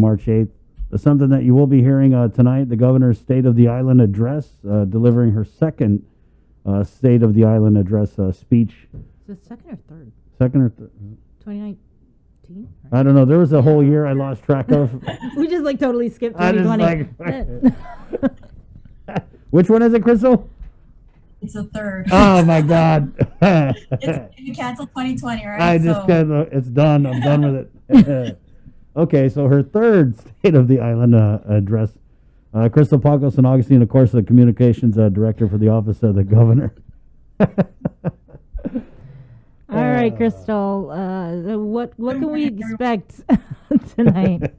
March 8th. Something that you will be hearing tonight, the governor's State of the Island address, delivering her second State of the Island address speech. Is it second or third? Second or third? 2019? I don't know. There was a whole year I lost track of. We just like totally skipped I just 2020. Which one is it, Crystal? It's the third. Oh my God! You canceled 2020, right? I just it's done. I'm done with it. Okay, so her third State of the Island address. Crystal Paco San Augustine, of course, the communications director for the office of the governor. All right, Crystal. What can we expect tonight?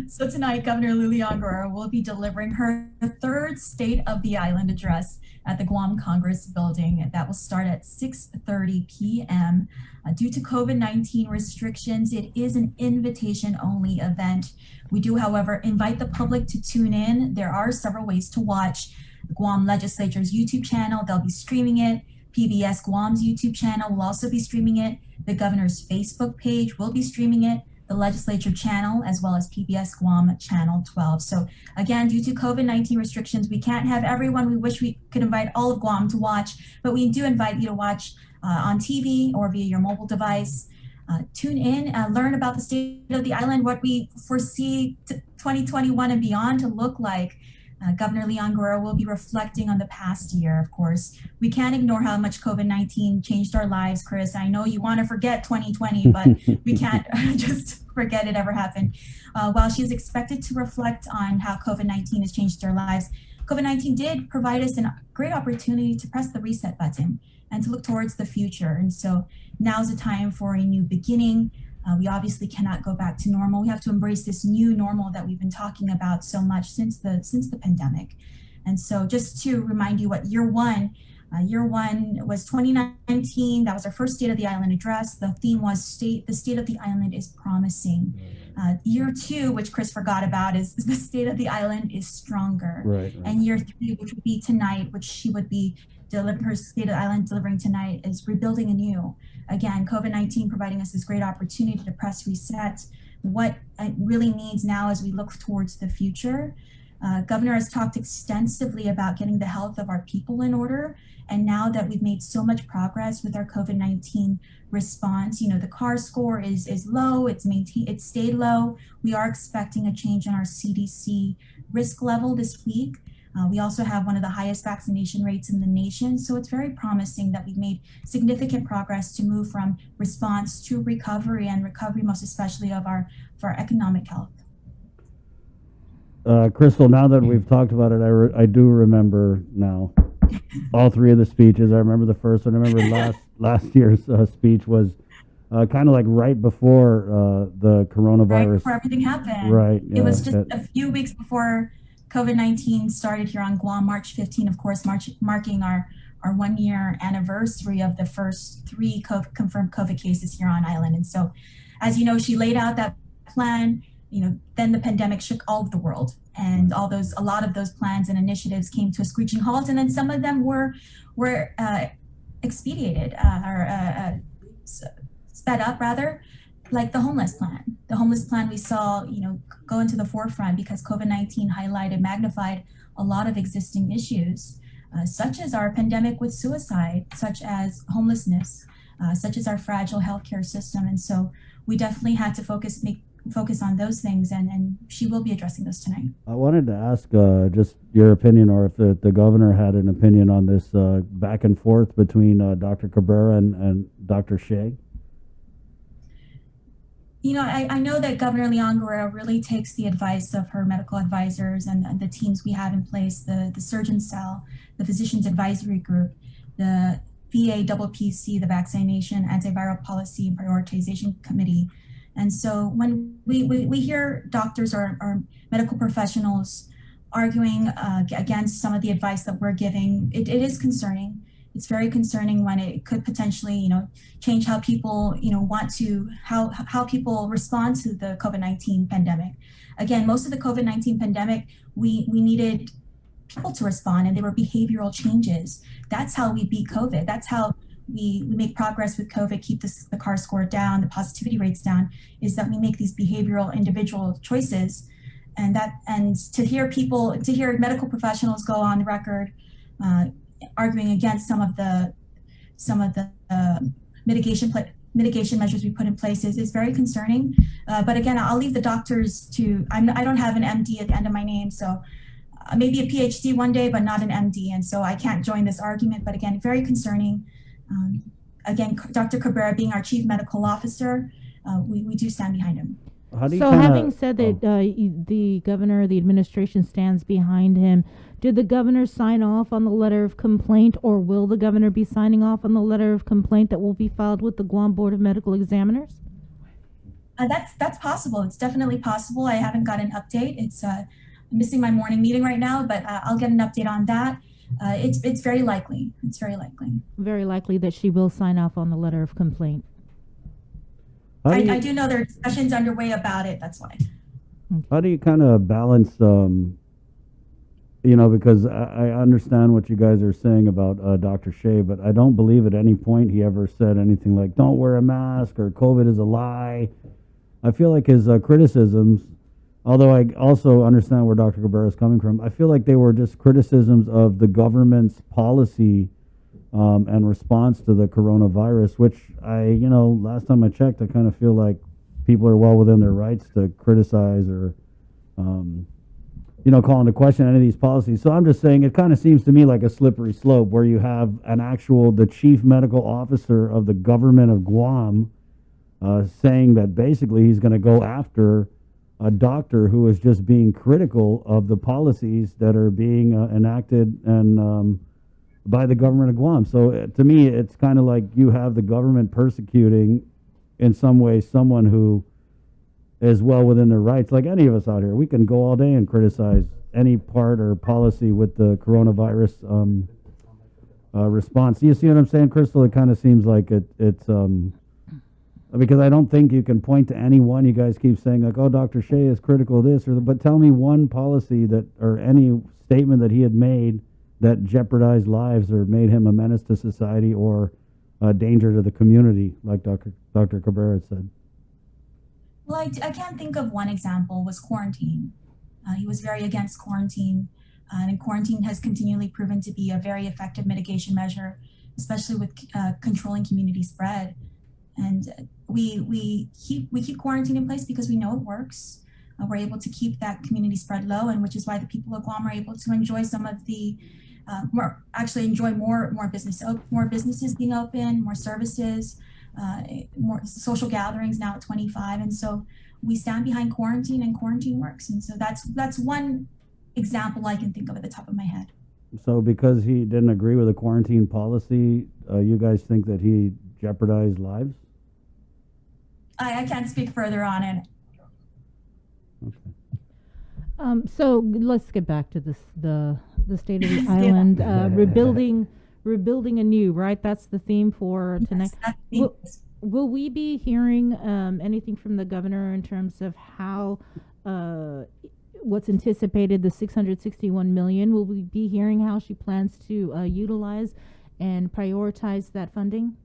So tonight, Governor Lilian Guerrero will be delivering her third State of the Island address at the Guam Congress Building. That will start at 6:30 p.m. Due to COVID-19 restrictions, it is an invitation-only event. We do, however, invite the public to tune in. There are several ways to watch. The Guam Legislature's YouTube channel, they'll be streaming it. PBS Guam's YouTube channel will also be streaming it. The governor's Facebook page will be streaming it. The legislature channel, as well as PBS Guam channel 12. So again, due to COVID-19 restrictions, we can't have everyone. We wish we could invite all of Guam to watch, but we do invite you to watch on TV or via your mobile device. Tune in, learn about the State of the Island, what we foresee 2021 and beyond to look like. Governor Leon Guerrero will be reflecting on the past year, of course. We can't ignore how much COVID-19 changed our lives, Chris. I know you want to forget 2020, but we can't just forget it ever happened. While she's expected to reflect on how COVID-19 has changed our lives, COVID-19 did provide us a great opportunity to press the reset button and to look towards the future. And so now's the time for a new beginning. We obviously cannot go back to normal. We have to embrace this new normal that we've been talking about so much since the pandemic. And so just to remind you what year one was 2019. That was our first State of the Island address. The theme was the State of the Island is promising. Year two, which Chris forgot about, is the State of the Island is stronger. Right. And year three, which would be tonight, which she would be her State of the Island delivering tonight, is rebuilding anew. Again, COVID-19 providing us this great opportunity to press reset. What it really means now as we look towards the future. Governor has talked extensively about getting the health of our people in order. And now that we've made so much progress with our COVID-19 response, the CAR score is low, it's stayed low. We are expecting a change in our CDC risk level this week. We also have one of the highest vaccination rates in the nation. So it's very promising that we've made significant progress to move from response to recovery, and recovery most especially of our economic health. Crystal, now that we've talked about it, I do remember now all three of the speeches. I remember the first one. I remember last year's speech was kind of like right before the coronavirus. Right before everything happened. Right. It was just a few weeks before COVID-19 started here on Guam, March 15, of course, marking our 1 year anniversary of the first 3 confirmed COVID cases here on island. And so, as you know, she laid out that plan. Then the pandemic shook all of the world, and a lot of those plans and initiatives came to a screeching halt, and then some of them were expedited or sped up rather. Like the homeless plan. The homeless plan we saw, go into the forefront because COVID-19 highlighted, magnified a lot of existing issues, such as our pandemic with suicide, such as homelessness, such as our fragile healthcare system. And so we definitely had to focus on those things, and she will be addressing those tonight. I wanted to ask just your opinion, or if the governor had an opinion on this back and forth between Dr. Cabrera and Dr. Shea. I know that Governor Leon Guerrero really takes the advice of her medical advisors and the teams we have in place, the surgeon cell, the physicians advisory group, the VAPPC, the Vaccination Antiviral Policy and Prioritization Committee. And so when we hear doctors or medical professionals arguing against some of the advice that we're giving, it is concerning. It's very concerning when it could potentially, change how people, how people respond to the COVID-19 pandemic. Again, most of the COVID-19 pandemic, we needed people to respond, and they were behavioral changes. That's how we beat COVID. That's how we make progress with COVID, keep the CAR score down, the positivity rates down, is that we make these behavioral individual choices. And to hear medical professionals go on the record arguing against some of the mitigation measures we put in place is very concerning. But again, I'll leave the doctors to. I don't have an MD at the end of my name, so maybe a PhD one day, but not an MD, and so I can't join this argument. But again, very concerning. Again, Dr. Cabrera being our chief medical officer, we do stand behind him. So having said that the governor, the administration stands behind him, did the governor sign off on the letter of complaint, or will the governor be signing off on the letter of complaint that will be filed with the Guam Board of Medical Examiners? That's possible. It's definitely possible. I haven't got an update. It's I'm missing my morning meeting right now, but I'll get an update on that. It's very likely. It's very likely. Very likely that she will sign off on the letter of complaint. I do know there are discussions underway about it. That's why. How do you kind of balance, because I understand what you guys are saying about Dr. Shea, but I don't believe at any point he ever said anything like, don't wear a mask or COVID is a lie. I feel like his criticisms, although I also understand where Dr. Cabrera is coming from, I feel like they were just criticisms of the government's policy and response to the coronavirus, which last time I checked, I kind of feel like people are well within their rights to criticize or, call into question any of these policies. So I'm just saying it kind of seems to me like a slippery slope where you have the chief medical officer of the government of Guam saying that basically he's going to go after a doctor who is just being critical of the policies that are being enacted and by the government of Guam. So to me, it's kind of like you have the government persecuting in some way someone who is well within their rights. Like any of us out here, we can go all day and criticize any part or policy with the coronavirus response. You see what I'm saying, Crystal? It kind of seems like it's because I don't think you can point to any one. You guys keep saying like, oh, Dr. Shea is critical of this, but tell me one policy or any statement that he had made that jeopardized lives or made him a menace to society or a danger to the community, like Dr. Cabrera said. Well, I can't think of one example, was quarantine. He was very against quarantine, and quarantine has continually proven to be a very effective mitigation measure, especially with controlling community spread. And we keep quarantine in place because we know it works. We're able to keep that community spread low, and which is why the people of Guam are able to enjoy some of the more businesses being open, more services, more social gatherings now at 25. And so we stand behind quarantine, and quarantine works. And so that's one example I can think of at the top of my head. So because he didn't agree with the quarantine policy, you guys think that he jeopardized lives? I can't speak further on it. Okay. So let's get back to the state of the island, rebuilding anew, right? That's the theme for tonight. Will we be hearing anything from the governor in terms of how what's anticipated, the $661 million? Will we be hearing how she plans to utilize and prioritize that funding?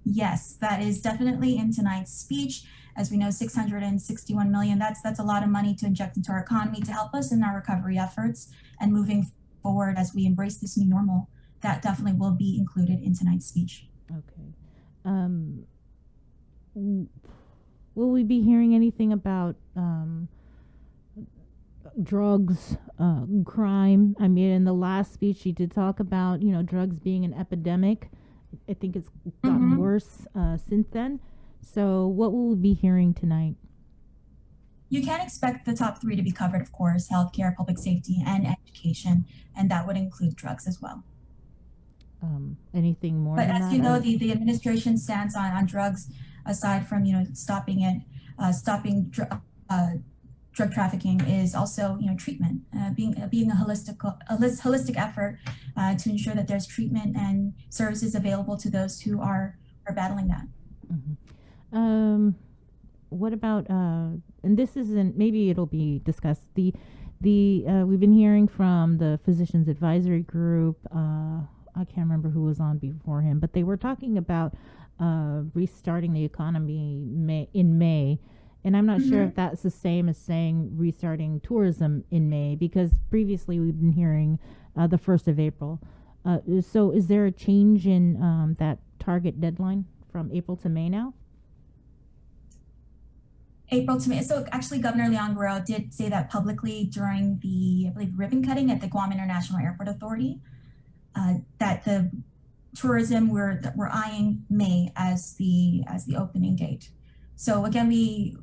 Yes, that is definitely in tonight's speech. As we know, $661 million, that's a lot of money to inject into our economy to help us in our recovery efforts and moving forward as we embrace this new normal. That definitely will be included in tonight's speech. Okay. Will we be hearing anything about drugs, crime? I mean, in the last speech, she did talk about, drugs being an epidemic. I think it's gotten worse since then. So what will we be hearing tonight? You can expect the top three to be covered, of course: healthcare, public safety, and education, and that would include drugs as well. Anything more? But than as that? you know, the administration stance on drugs, aside from stopping drug trafficking, is also treatment, being a holistic effort to ensure that there's treatment and services available to those who are battling that. Mm-hmm. What about and this isn't, maybe it'll be discussed, the we've been hearing from the Physicians Advisory Group I can't remember who was on before him, but they were talking about restarting the economy in May. And I'm not sure if that's the same as saying restarting tourism in May, because previously we've been hearing the 1st of April. So is there a change in that target deadline from April to May now? April to May. So actually, Governor Leon Guerrero did say that publicly during the, I believe, ribbon cutting at the Guam International Airport Authority, that the tourism we're eyeing May as the opening date. So again, we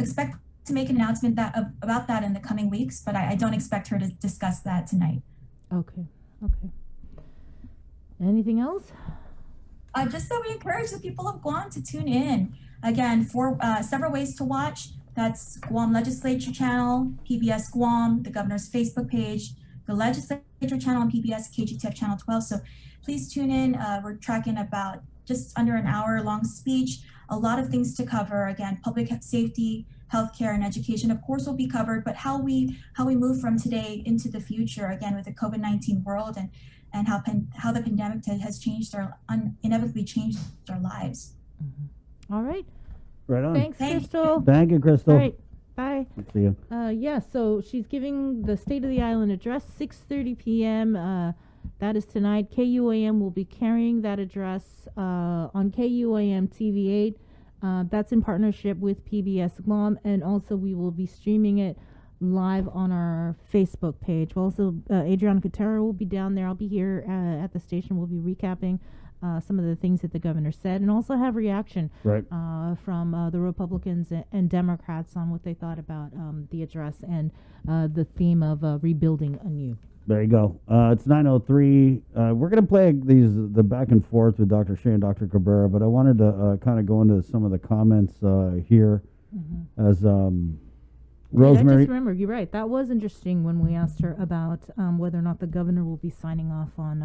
expect to make an announcement about that in the coming weeks, but I don't expect her to discuss that tonight. Okay. Anything else? Just that we encourage the people of Guam to tune in. Again, for several ways to watch. That's Guam Legislature channel, PBS Guam, the governor's Facebook page, the Legislature channel on PBS, KGTF channel 12. So please tune in. We're tracking about just under an hour long speech. A lot of things to cover. Again, public safety, healthcare, and education, of course, will be covered. But how we move from today into the future, again, with the COVID-19 world and how the pandemic has changed inevitably changed our lives. All right. Right on. Thanks, Crystal. Thank you, Crystal. All right. Bye. See you. Yeah, so she's giving the State of the Island address, 6:30 p.m. That is tonight. KUAM will be carrying that address on KUAM TV8. That's in partnership with PBS Guam, and also we will be streaming it live on our Facebook page. Well, also, Adriana Cotero will be down there. I'll be here at the station. We'll be recapping some of the things that the governor said, and also have reaction from the Republicans and Democrats on what they thought about the address and the theme of rebuilding anew. There you go. It's 9:03. We're going to play the back and forth with Dr. Shea and Dr. Cabrera, but I wanted to kind of go into some of the comments here as Rosemary. I just remember, you're right. That was interesting when we asked her about whether or not the governor will be signing off on